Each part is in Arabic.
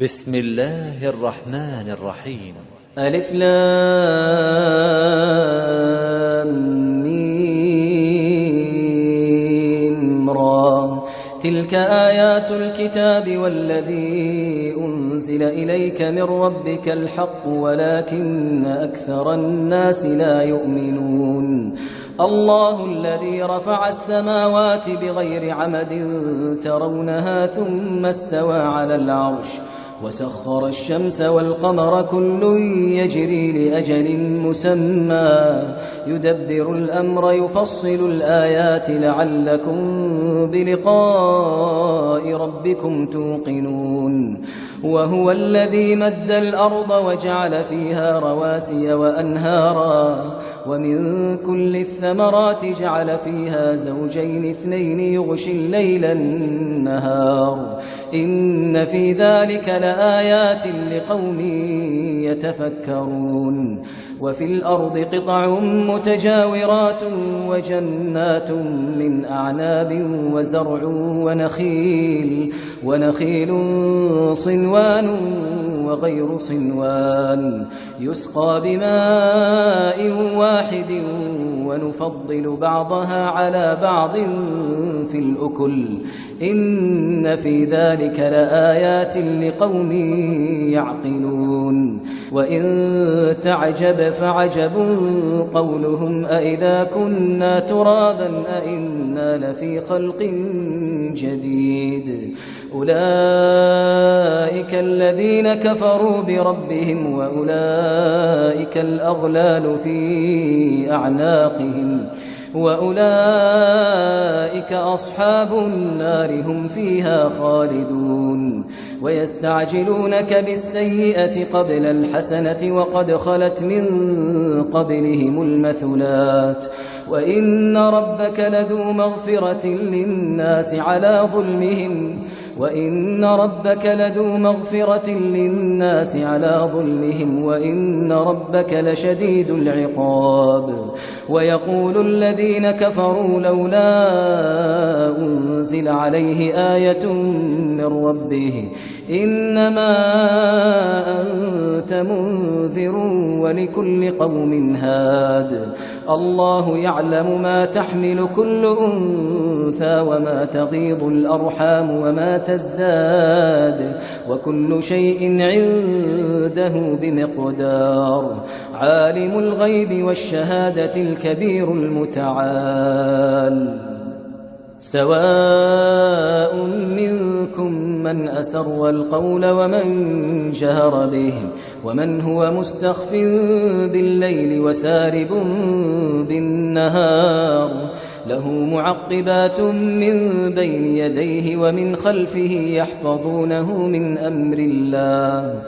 بسم الله الرحمن الرحيم. ألف لام ميم را. تلك آيات الكتاب والذي أنزل إليك من ربك الحق ولكن أكثر الناس لا يؤمنون. الله الذي رفع السماوات بغير عمد ترونها ثم استوى على العرش وسخر الشمس والقمر كل يجري لأجل مسمى يدبر الأمر يفصل الآيات لعلكم بلقاء ربكم توقنون. وهو الذي مد الأرض وجعل فيها رواسي وأنهارا ومن كل الثمرات جعل فيها زوجين اثنين يغشي الليل النهار إن في ذلك لآيات لقوم يتفكرون. وفي الأرض قطع متجاورات وجنات من أعناب وزرع ونخيل صنوان وغير صنوان يسقى بماء واحد ونفضل بعضها على بعض في الأكل إن في ذلك لآيات لقوم يعقلون. وإن تعجب فعجب قولهم أإذا كنا ترابا أإنا لفي خلق جديد أولئك الذين كفروا بربهم وأولئك الأغلال في أعناقهم وأولئك أصحاب النار هم فيها خالدون. ويستعجلونك بالسيئة قبل الحسنة وقد خلت من قبلهم المثلات وإن ربك لذو مغفرة للناس على ظلمهم وإن ربك لشديد العقاب. ويقول الذين كفروا لولا أنزل عليه آية من ربه إنما أنت منذر ولكل قوم هاد. الله يعلم ما تحمل كل أنثى وما تغيض الأرحام وما تزداد وكل شيء عنده بمقدار. عالم الغيب والشهادة الكبير المتعال. سواء منكم من أسر القول ومن جهر به ومن هو مستخف بالليل وسارب بالنهار له معقبات من بين يديه ومن خلفه يحفظونه من أمر الله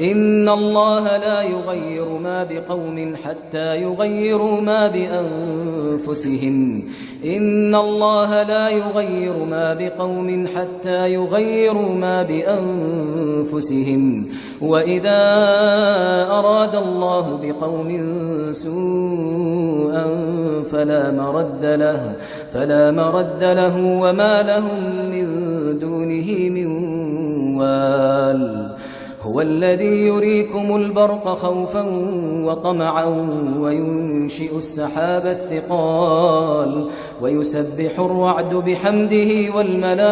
إن الله لا يغير ما بقوم حتى يغيروا ما بأنفسهم إن الله لا يغير ما بقوم حتى يغيروا ما بأنفسهم وإذا أراد الله بقوم سوءا فلا مرد له وما لهم من دونه من وال. هو الذي يريكم البرق خوفا وطمعا وينشئ السحاب الثقال ويسبح الرعد بحمده والملائكة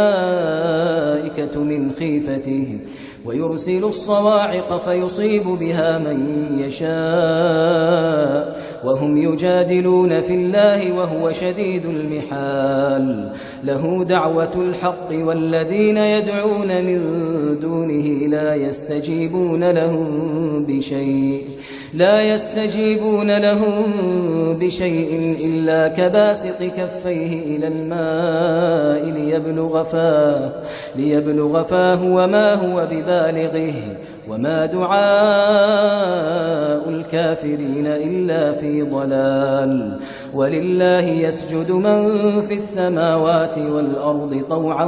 من خيفته ويرسل الصواعق فيصيب بها من يشاء وهم يجادلون في الله وهو شديد المحال. له دعوة الحق والذين يدعون من دونه لا يستجيبون لهم بشيء إلا كباسط كفيه إلى الماء ليبلغ فاه وما هو ببالغه وما دعاء الكافرين إلا في ضلال. ولله يسجد من في السماوات والأرض طوعا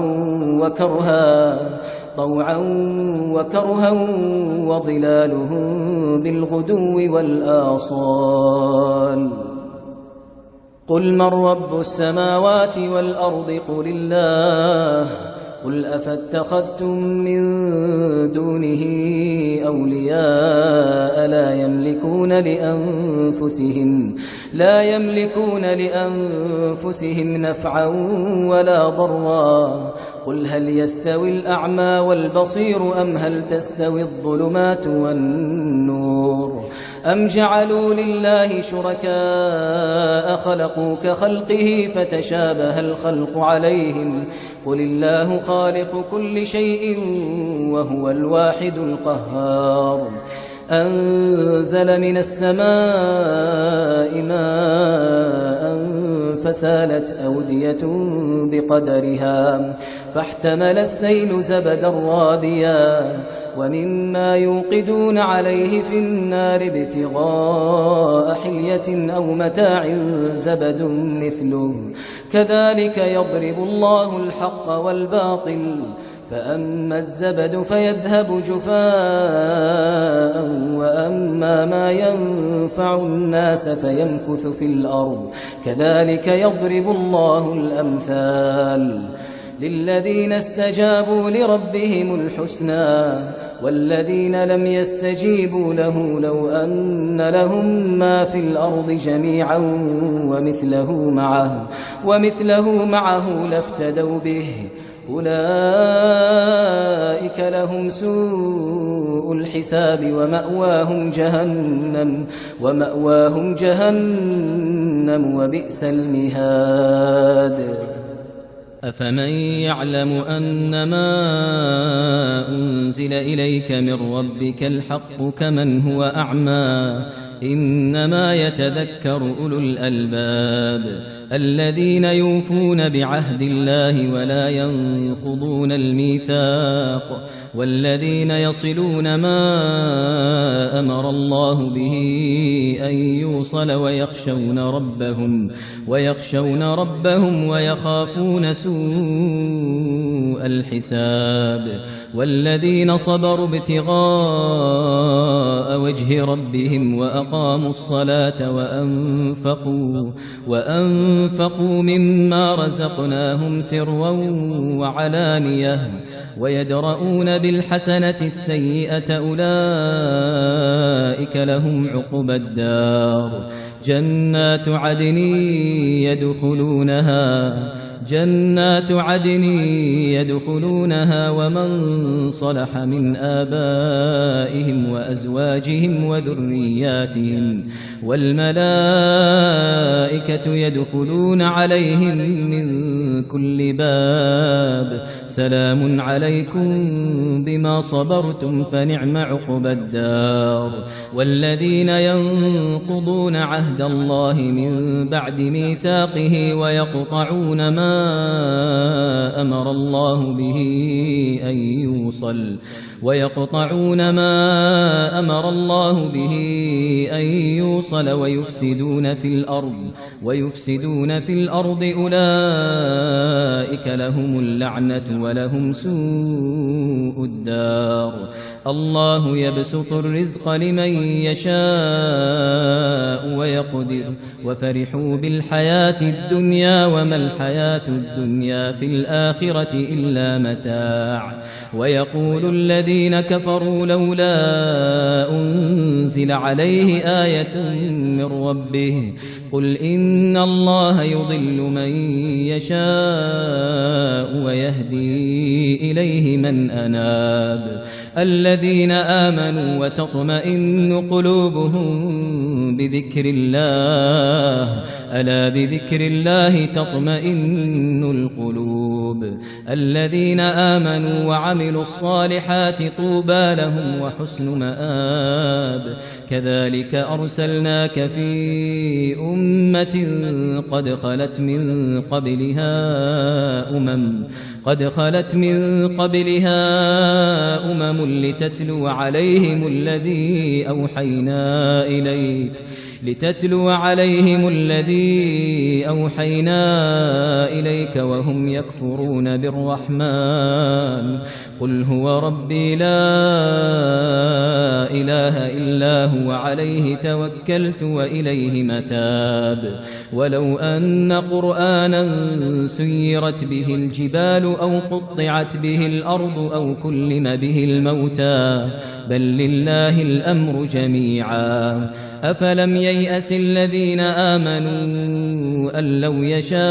وكرها وظلالهم بالغدو والآصال. قل من رب السماوات والأرض قل الله قل أفاتخذتم من دونه أولياء لا يملكون لأنفسهم نفعا ولا ضرا. قل هل يستوي الأعمى والبصير أم هل تستوي الظلمات والنور أم جعلوا لله شركاء خلقوا كخلقه فتشابه الخلق عليهم قل الله خالق كل شيء وهو الواحد القهار. أنزل من السماء ماء فسالت أودية بقدرها فاحتمل السيل زبدا رابيا ومما يوقدون عليه في النار ابتغاء حلية أو متاع زبد مثله كذلك يضرب الله الحق والباطل فأما الزبد فيذهب جفاء وأما ما ينفع الناس فيمكث في الأرض كذلك يضرب الله الأمثال. للذين استجابوا لربهم الحسنى والذين لم يستجيبوا له لو أن لهم ما في الأرض جميعا ومثله معه لافتدوا به أولئك لهم سوء الحساب ومأواهم جهنم وبئس المهاد. أفمن يعلم أنما أنزل إليك من ربك الحق كمن هو أعمى إنما يتذكر أولو الألباب الذين يوفون بعهد الله ولا ينقضون الميثاق والذين يصلون ما أمر الله به أن يوصل ويخشون ربهم ويخافون سوء الحساب والذين صبروا ابتغاء وجه ربهم وأقاموا الصلاة وأنفقوا مما رزقناهم سرا وعلانية ويدرؤون بالحسنة السيئة أولئك لهم عقبى الدار جنات عدن يدخلونها ومن صلح من آبائهم وأزواجهم وذرياتهم والملائكة يدخلون عليهم من كل باب سلام عليكم بما صبرتم فنعم عقبى الدار. والذين ينقضون عهد الله من بعد ميثاقه ويقطعون ما أمر الله به أن يوصل ويفسدون في الأرض أولئك لهم اللعنة ولهم سوء الدار. الله يبسط الرزق لمن يشاء ويقدر وفرحوا بالحياة الدنيا وما الحياة الدنيا في الآخرة إلا متاع. ويقول الذين كفروا لولا أنزل عليه آية من ربه قل إن الله يضل من يشاء ويهدي إليه من أناب. الذين آمنوا وتطمئن قلوبهم بذكر الله ألا بذكر الله تطمئن القلوب. الذين آمنوا وعملوا الصالحات طوبى لهم وحسن مآب. كذلك أرسلناك في أمة قد خلت من قبلها أمم لتتلو عليهم الذي أوحينا إليك وهم يكفرون بالرحمن قل هو ربي لا إله إلا هو عليه توكلت وإليه متاب ولو أن قرآنا سيرت به الجبال أو قطعت به الأرض أو كلم به الموتى بل لله الأمر جميعا أفلم ييأس الذين آمنوا أن لو يشاء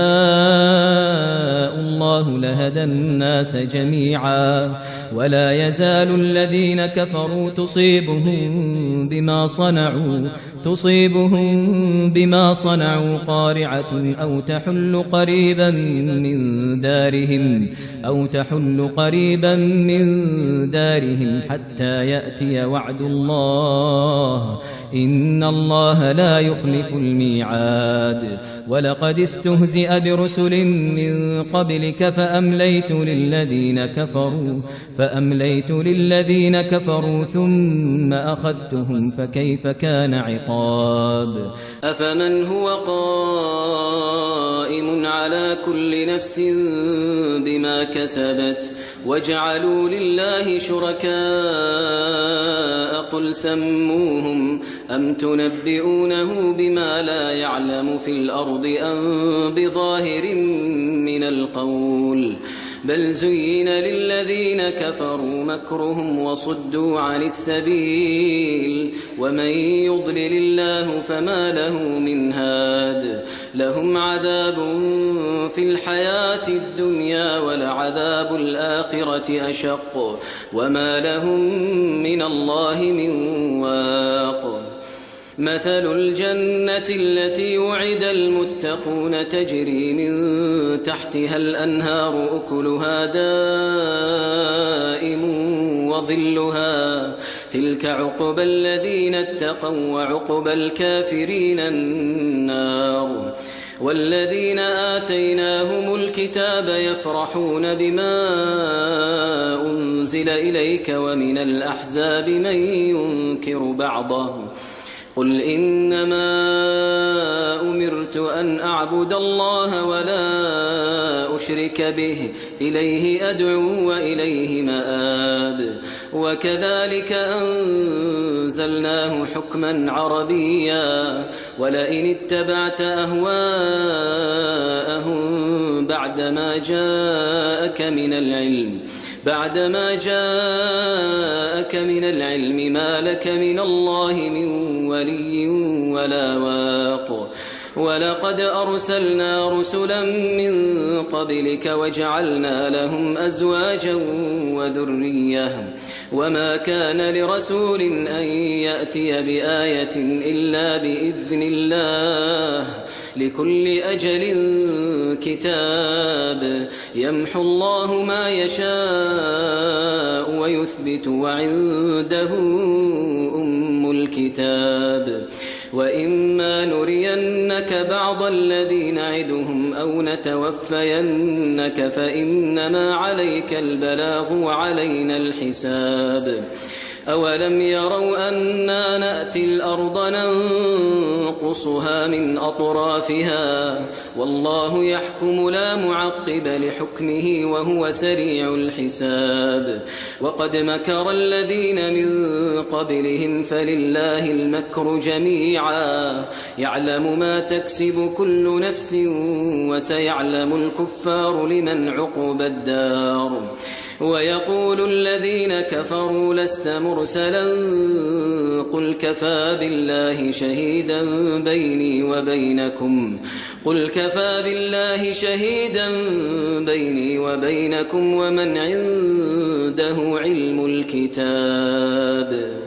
الله لهدى الناس جميعا ولا يزال الذين كفروا تصيبهم بما صنعوا قارعة أو تحل قريبا من دارهم حتى يأتي وعد الله إن الله لا يخلف الميعاد ولقد استهزئ برسل من قبلك فأمليت للذين كفروا ثم أخذتهم فكيف كان عقاب أفمن هو قائم على كل نفس بما كسبت وجعلوا لله شركاء قل سموهم أم تنبئونه بما لا يعلم في الأرض أم بظاهر من القول بل زين للذين كفروا مكرهم وصدوا عن السبيل ومن يضلل الله فما له من هاد لهم عذاب في الحياة الدنيا ولعذاب الآخرة أشق وما لهم من الله من واق مثل الجنة التي وعد المتقون تجري من تحتها الأنهار أكلها دائم وظلها تلك عقبى الذين اتقوا وعقبى الكافرين النار والذين آتيناهم الكتاب يفرحون بما أنزل إليك ومن الأحزاب من ينكر بعضه قل إنما أمرت أن أعبد الله ولا أشرك به إليه أدعو وإليه مآب وكذلك أنزلناه حكما عربيا ولئن اتبعت أهواءهم بعدما جاءك من العلم ما لك من الله من ولي ولا واق ولقد أرسلنا رسلا من قبلك وجعلنا لهم أزواجا وذرية وما كان لرسول أن يأتي بآية إلا بإذن الله لكل أجل كتاب يمحو الله ما يشاء ويثبت وعنده أم الكتاب وإما نرينك بعض الذي نعدهم أو نتوفينك فإنما عليك البلاغ وعلينا الحساب أولم يروا أنا نأتي الأرض ننقصها من أطرافها والله يحكم لا معقب لحكمه وهو سريع الحساب وقد مكر الذين من قبلهم فلله المكر جميعا يعلم ما تكسب كل نفس وسيعلم الكفار لمن عقبى الدار ويقول الذين كفروا لست مرسلا قل كفى بالله شهيدا بيني وبينكم ومن عنده علم الكتاب